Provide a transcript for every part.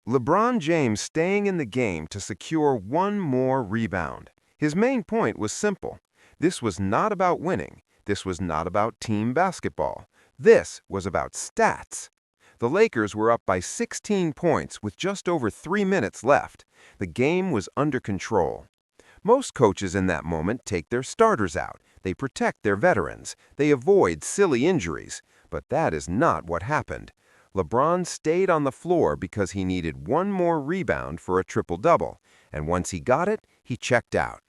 LeBron James staying in the game to secure one more rebound. His main point was simple. This was not about winning. This was not about team basketball. This was about stats. The Lakers were up by 16 points with just over 3 minutes left. The game was under control. Most coaches in that moment take their starters out. They protect their veterans. They avoid silly injuries. But that is not what happened. LeBron stayed on the floor because he needed one more rebound for a triple-double, and once he got it, he checked out.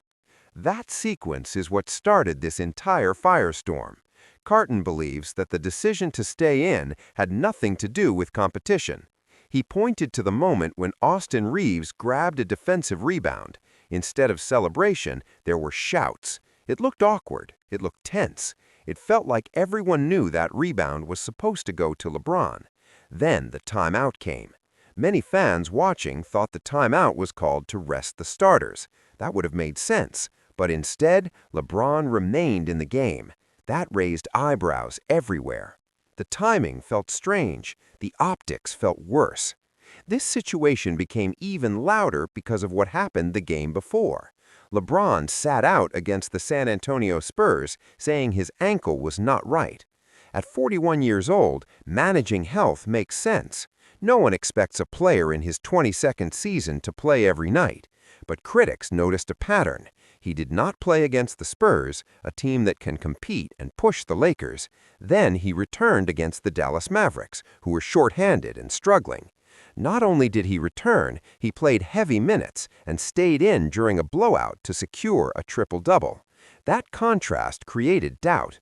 That sequence is what started this entire firestorm. Carton believes that the decision to stay in had nothing to do with competition. He pointed to the moment when Austin Reeves grabbed a defensive rebound. Instead of celebration, there were shouts. It looked awkward. It looked tense. It felt like everyone knew that rebound was supposed to go to LeBron. Then the timeout came. Many fans watching thought the timeout was called to rest the starters. That would have made sense. But instead, LeBron remained in the game. That raised eyebrows everywhere. The timing felt strange. The optics felt worse. This situation became even louder because of what happened the game before. LeBron sat out against the San Antonio Spurs, saying his ankle was not right. At 41 years old, managing health makes sense. No one expects a player in his 22nd season to play every night. But critics noticed a pattern. He did not play against the Spurs, a team that can compete and push the Lakers. Then he returned against the Dallas Mavericks, who were shorthanded and struggling. Not only did he return, he played heavy minutes and stayed in during a blowout to secure a triple-double. That contrast created doubt.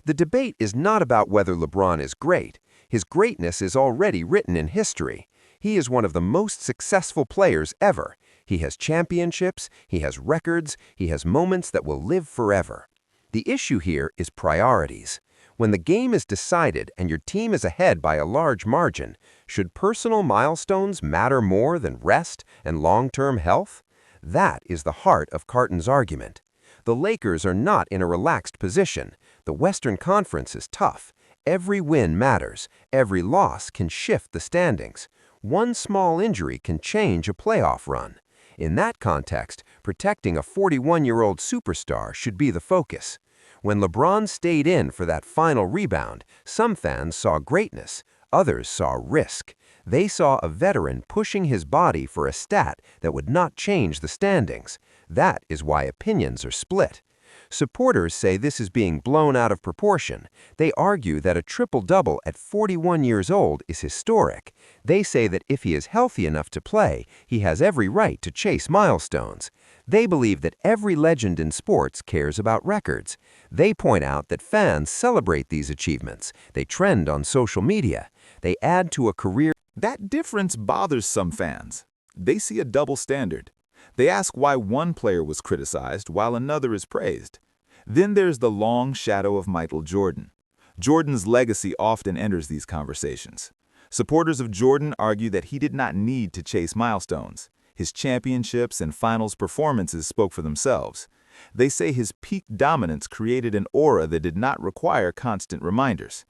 The debate is not about whether LeBron is great. His greatness is already written in history. He is one of the most successful players ever. He has championships, he has records, he has moments that will live forever. The issue here is priorities. When the game is decided and your team is ahead by a large margin, should personal milestones matter more than rest and long-term health? That is the heart of Carton's argument. The Lakers are not in a relaxed position. The Western Conference is tough. Every win matters. Every loss can shift the standings. One small injury can change a playoff run. In that context, protecting a 41-year-old superstar should be the focus. When LeBron stayed in for that final rebound, some fans saw greatness. Others saw risk. They saw a veteran pushing his body for a stat that would not change the standings. That is why opinions are split. Supporters say this is being blown out of proportion. They argue that a triple-double at 41 years old is historic. They say that if he is healthy enough to play, he has every right to chase milestones. They believe that every legend in sports cares about records. They point out that fans celebrate these achievements. They trend on social media. They add to a career. That difference bothers some fans. They see a double standard. They ask why one player was criticized while another is praised. Then there's the long shadow of Michael Jordan. Jordan's legacy often enters these conversations. Supporters of Jordan argue that he did not need to chase milestones. His championships and finals performances spoke for themselves. They say his peak dominance created an aura that did not require constant reminders.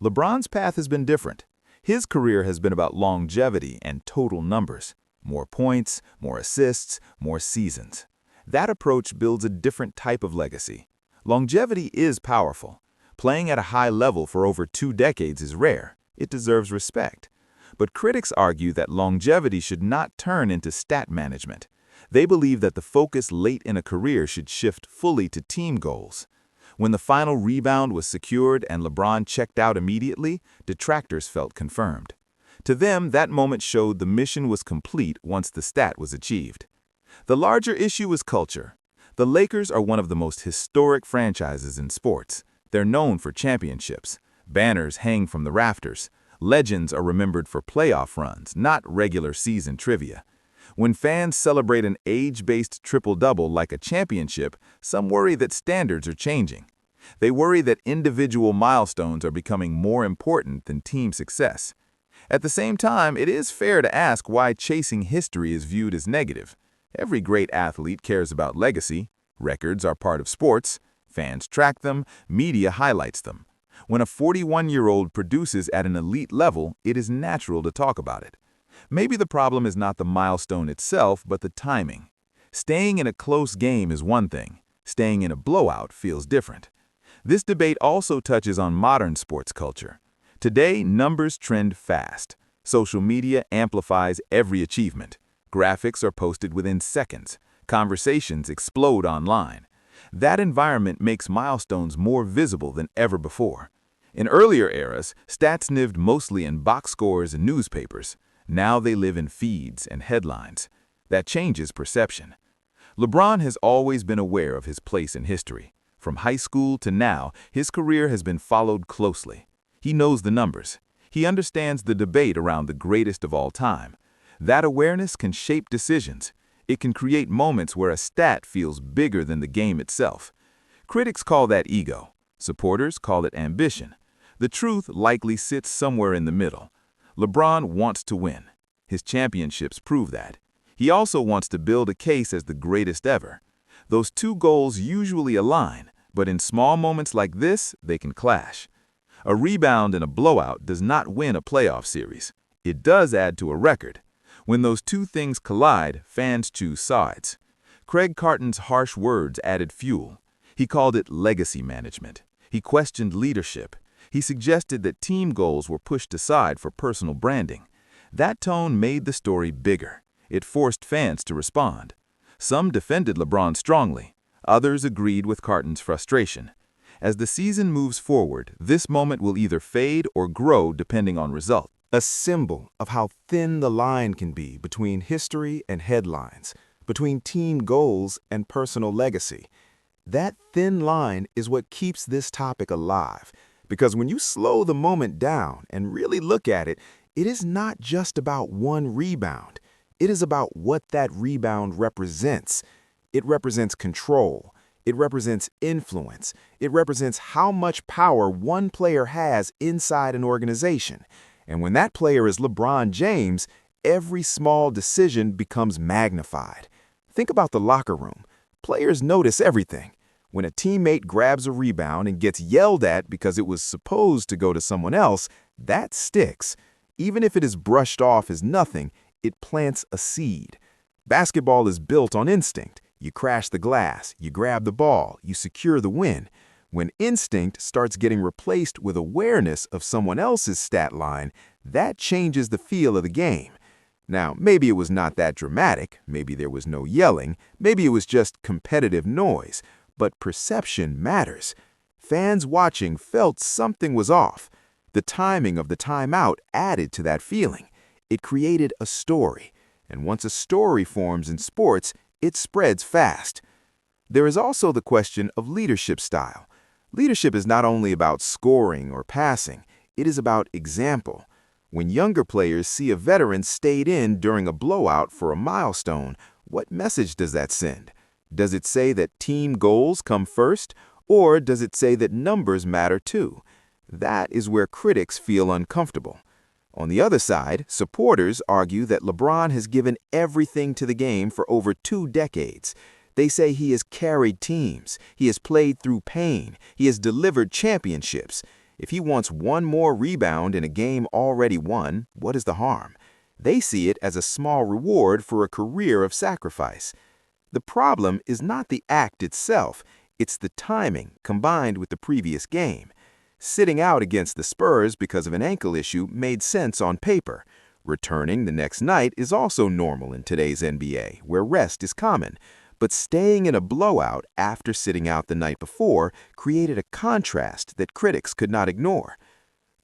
LeBron's path has been different. His career has been about longevity and total numbers. More points, more assists, more seasons. That approach builds a different type of legacy. Longevity is powerful. Playing at a high level for over 2 decades is rare. It deserves respect. But critics argue that longevity should not turn into stat management. They believe that the focus late in a career should shift fully to team goals. When the final rebound was secured and LeBron checked out immediately, detractors felt confirmed. To them, that moment showed the mission was complete once the stat was achieved. The larger issue is culture. The Lakers are one of the most historic franchises in sports. They're known for championships. Banners hang from the rafters. Legends are remembered for playoff runs, not regular season trivia. When fans celebrate an age-based triple-double like a championship, some worry that standards are changing. They worry that individual milestones are becoming more important than team success. At the same time, it is fair to ask why chasing history is viewed as negative. Every great athlete cares about legacy. Records are part of sports. Fans track them. Media highlights them. When a 41-year-old produces at an elite level, it is natural to talk about it. Maybe the problem is not the milestone itself, but the timing. Staying in a close game is one thing. Staying in a blowout feels different. This debate also touches on modern sports culture. Today, numbers trend fast. Social media amplifies every achievement. Graphics are posted within seconds. Conversations explode online. That environment makes milestones more visible than ever before. In earlier eras, stats lived mostly in box scores and newspapers. Now they live in feeds and headlines. That changes perception. LeBron has always been aware of his place in history. From high school to now, his career has been followed closely. He knows the numbers. He understands the debate around the greatest of all time. That awareness can shape decisions. It can create moments where a stat feels bigger than the game itself. Critics call that ego. Supporters call it ambition. The truth likely sits somewhere in the middle. LeBron wants to win. His championships prove that. He also wants to build a case as the greatest ever. Those two goals usually align, but in small moments like this, they can clash. A rebound in a blowout does not win a playoff series. It does add to a record. When those two things collide, fans choose sides. Carton's harsh words added fuel. He called it legacy management. He questioned leadership. He suggested that team goals were pushed aside for personal branding. That tone made the story bigger. It forced fans to respond. Some defended LeBron strongly. Others agreed with Carton's frustration. As the season moves forward, this moment will either fade or grow depending on results. A symbol of how thin the line can be between history and headlines, between team goals and personal legacy. That thin line is what keeps this topic alive, because when you slow the moment down and really look at it, it is not just about one rebound. It is about what that rebound represents. It represents control. It represents influence. It represents how much power one player has inside an organization. And when that player is LeBron James, every small decision becomes magnified. Think about the locker room. Players notice everything. When a teammate grabs a rebound and gets yelled at because it was supposed to go to someone else, that sticks. Even if it is brushed off as nothing, it plants a seed. Basketball is built on instinct. You crash the glass, you grab the ball, you secure the win. When instinct starts getting replaced with awareness of someone else's stat line, that changes the feel of the game. Now, maybe it was not that dramatic, maybe there was no yelling, maybe it was just competitive noise, but perception matters. Fans watching felt something was off. The timing of the timeout added to that feeling. It created a story, and once a story forms in sports, it spreads fast. There is also the question of leadership style. Leadership is not only about scoring or passing, it is about example. When younger players see a veteran stayed in during a blowout for a milestone, what message does that send? Does it say that team goals come first, or does it say that numbers matter too? That is where critics feel uncomfortable. On the other side, supporters argue that LeBron has given everything to the game for over 2 decades. They say he has carried teams, he has played through pain, he has delivered championships. If he wants one more rebound in a game already won, what is the harm? They see it as a small reward for a career of sacrifice. The problem is not the act itself, it's the timing combined with the previous game. Sitting out against the Spurs because of an ankle issue made sense on paper. Returning the next night is also normal in today's NBA, where rest is common. But staying in a blowout after sitting out the night before created a contrast that critics could not ignore.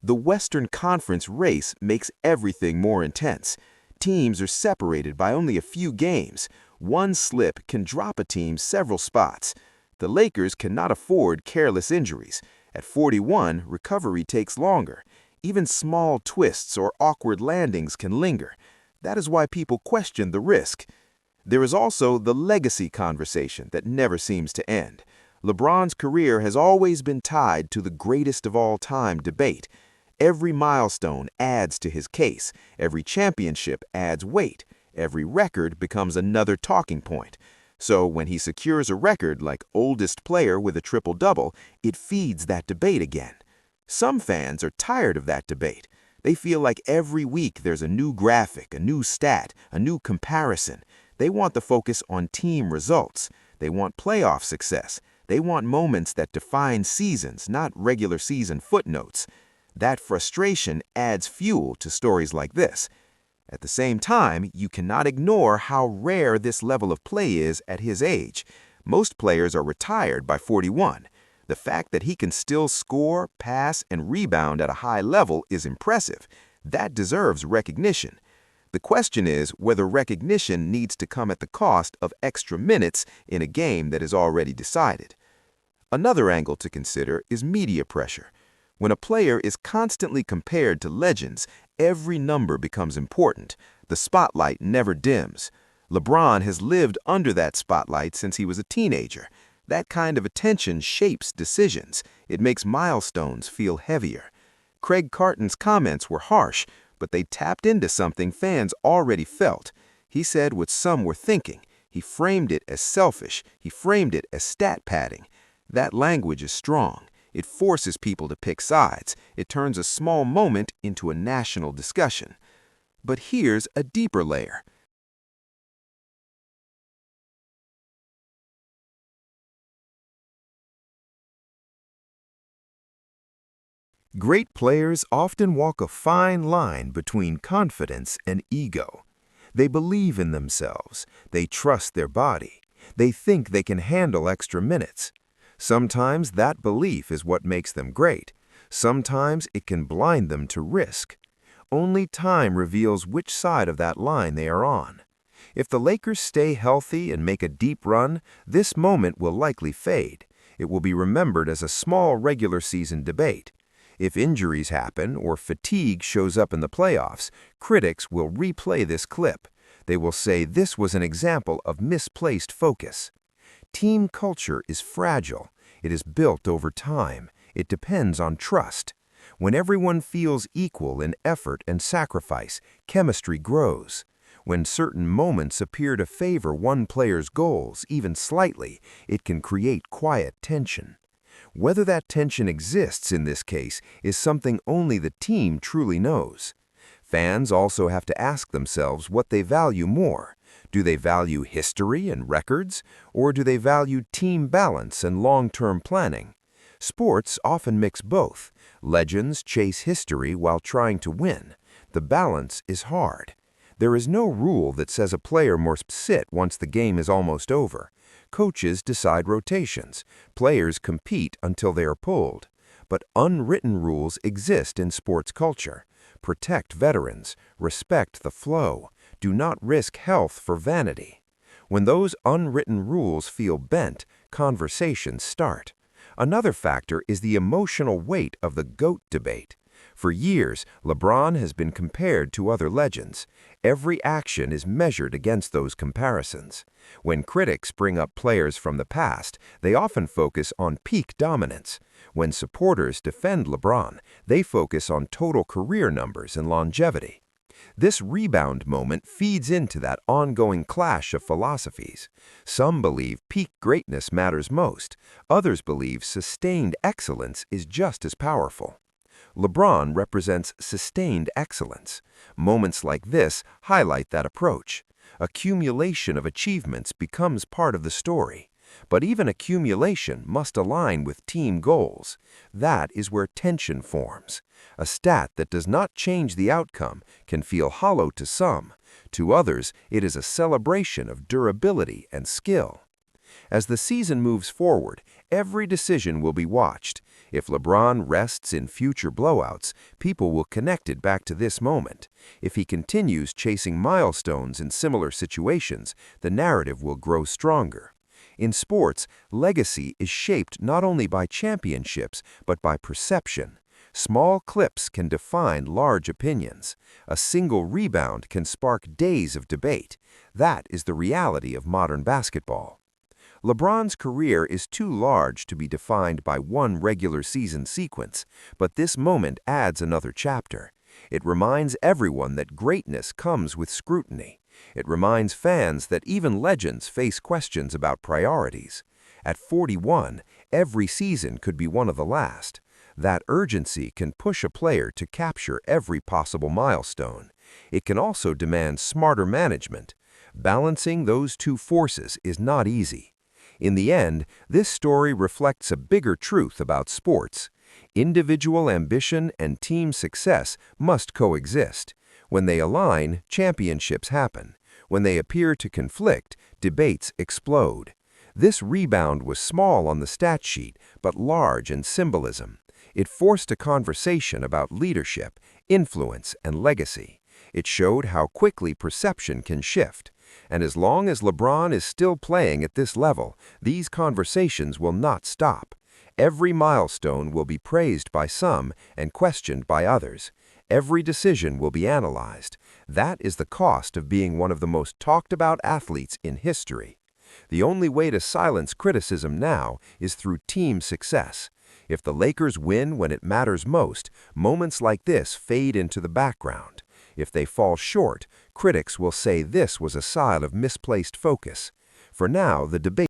The Western Conference race makes everything more intense. Teams are separated by only a few games. One slip can drop a team several spots. The Lakers cannot afford careless injuries. At 41, recovery takes longer. Even small twists or awkward landings can linger. That is why people question the risk. There is also the legacy conversation that never seems to end. LeBron's career has always been tied to the greatest of all time debate. Every milestone adds to his case. Every championship adds weight. Every record becomes another talking point. So when he secures a record like oldest player with a triple-double, it feeds that debate again. Some fans are tired of that debate. They feel like every week there's a new graphic, a new stat, a new comparison. They want the focus on team results. They want playoff success. They want moments that define seasons, not regular season footnotes. That frustration adds fuel to stories like this. At the same time, you cannot ignore how rare this level of play is at his age. Most players are retired by 41. The fact that he can still score, pass, and rebound at a high level is impressive. That deserves recognition. The question is whether recognition needs to come at the cost of extra minutes in a game that is already decided. Another angle to consider is media pressure. When a player is constantly compared to legends, every number becomes important. The spotlight never dims. LeBron has lived under that spotlight since he was a teenager. That kind of attention shapes decisions. It makes milestones feel heavier. Craig Carton's comments were harsh, but they tapped into something fans already felt. He said what some were thinking. He framed it as selfish. He framed it as stat padding. That language is strong. It forces people to pick sides. It turns a small moment into a national discussion. But here's a deeper layer. Great players often walk a fine line between confidence and ego. They believe in themselves. They trust their body. They think they can handle extra minutes. Sometimes that belief is what makes them great. Sometimes it can blind them to risk. Only time reveals which side of that line they are on. If the Lakers stay healthy and make a deep run, this moment will likely fade. It will be remembered as a small regular season debate. If injuries happen or fatigue shows up in the playoffs, critics will replay this clip. They will say this was an example of misplaced focus. Team culture is fragile. It is built over time. It depends on trust. When everyone feels equal in effort and sacrifice, chemistry grows. When certain moments appear to favor one player's goals, even slightly, it can create quiet tension. Whether that tension exists in this case is something only the team truly knows. Fans also have to ask themselves what they value more. Do they value history and records, or do they value team balance and long-term planning? Sports often mix both. Legends chase history while trying to win. The balance is hard. There is no rule that says a player must sit once the game is almost over. Coaches decide rotations. Players compete until they are pulled. But unwritten rules exist in sports culture. Protect veterans. Respect the flow. Do not risk health for vanity. When those unwritten rules feel bent, conversations start. Another factor is the emotional weight of the GOAT debate. For years, LeBron has been compared to other legends. Every action is measured against those comparisons. When critics bring up players from the past, they often focus on peak dominance. When supporters defend LeBron, they focus on total career numbers and longevity. This rebound moment feeds into that ongoing clash of philosophies. Some believe peak greatness matters most. Others believe sustained excellence is just as powerful. LeBron represents sustained excellence. Moments like this highlight that approach. Accumulation of achievements becomes part of the story. But even accumulation must align with team goals. That is where tension forms. A stat that does not change the outcome can feel hollow to some. To others, it is a celebration of durability and skill. As the season moves forward, every decision will be watched. If LeBron rests in future blowouts, people will connect it back to this moment. If he continues chasing milestones in similar situations, the narrative will grow stronger. In sports, legacy is shaped not only by championships, but by perception. Small clips can define large opinions. A single rebound can spark days of debate. That is the reality of modern basketball. LeBron's career is too large to be defined by one regular season sequence, but this moment adds another chapter. It reminds everyone that greatness comes with scrutiny. It reminds fans that even legends face questions about priorities. At 41, every season could be one of the last. That urgency can push a player to capture every possible milestone. It can also demand smarter management. Balancing those two forces is not easy. In the end, this story reflects a bigger truth about sports. Individual ambition and team success must coexist. When they align, championships happen. When they appear to conflict, debates explode. This rebound was small on the stat sheet, but large in symbolism. It forced a conversation about leadership, influence, and legacy. It showed how quickly perception can shift. And as long as LeBron is still playing at this level, these conversations will not stop. Every milestone will be praised by some and questioned by others. Every decision will be analyzed. That is the cost of being one of the most talked about athletes in history. The only way to silence criticism now is through team success. If the Lakers win when it matters most, moments like this fade into the background. If they fall short, critics will say this was a sign of misplaced focus. For now, the debate